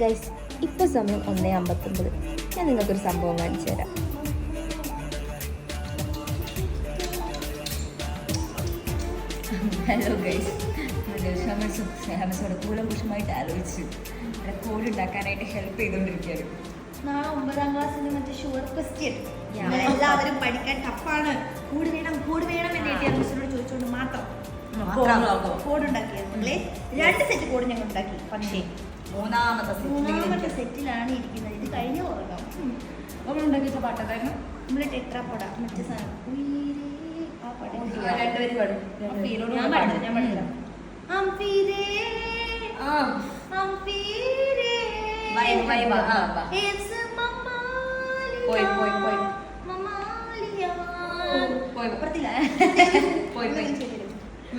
Guys ഇപ്പോൾ സമയം 1:59. ഞാൻ നിങ്ങൾക്കൊരു സംഭവം കാണിച്ചു തരാം. ഹലോ ഗൈസ്, കൂലംകുഷമായിട്ട് ആലോചിച്ച് കോഡ് ഉണ്ടാക്കാനായിട്ട് ഹെൽപ്പ് ചെയ്തുകൊണ്ടിരിക്കുകയാണ്. നാളെ 9ാം ക്ലാസ്സിന് മറ്റേ ഷുവർ ക്വസ്റ്റ്യൻ എല്ലാവരും പഠിക്കാൻ ടഫാണ്. കൂട് വേണം എന്റെ മിസ്സിനോട് ചോദിച്ചുകൊണ്ട് മാത്രം കോഡ് ഉണ്ടാക്കിയത്. 2 സെറ്റ് കോഡ് ഞങ്ങൾ ഉണ്ടാക്കി. പക്ഷേ മൂന്നാമത്തെ സെറ്റിലാണ് ഇരിക്കുന്നത്. ഇത് കഴിഞ്ഞ ഉറങ്ങാം. ഉണ്ടാക്കിയ പാട്ടതായിരുന്നു നമ്മള് ടെട്രാപോഡ മറ്റേ സാധനം ആ പാട്ട് ഞാൻ പാടില്ല.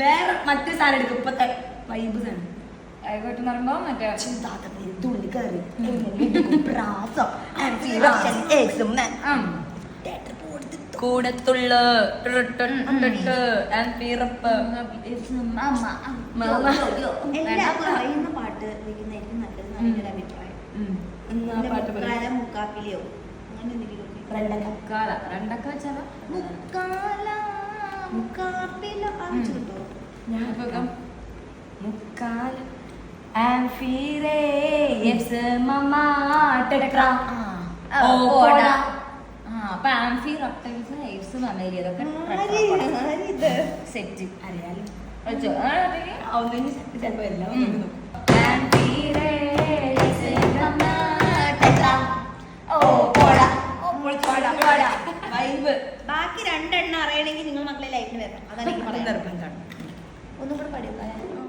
വേറെ മറ്റേ സാധനം എടുക്കും. ഇപ്പത്തെ വൈബ് സാധനം ആയിക്കോട്ടെ പറയുമ്പോ മറ്റേ കൂടത്തുള്ള എല്ലാവർക്കും അറിയുന്ന പാട്ട് വെക്കുന്നതായിരിക്കും നല്ലത്. നല്ലൊരു അഭിപ്രായം. മുക്കാപ്പിലെയോ അങ്ങനെ എന്തെങ്കിലും മുക്കാപ്പില കിട്ടോ? മുക്കാൽ അപ്പൊ ആംഫി റെപ്റ്റൈൽസ് എയ്ഡ്സ് മമേലി അതൊക്കെ സെറ്റ് അറിയാലോ. ചിലപ്പോ എല്ലാം ബാക്കി 2 എണ്ണം അറിയണമെങ്കിൽ നിങ്ങൾ മക്കളെ ലൈഫിന് വരണം. അതാണ് എനിക്ക് പറയാൻ. ഒന്നും കൂടെ പഠിക്കാം.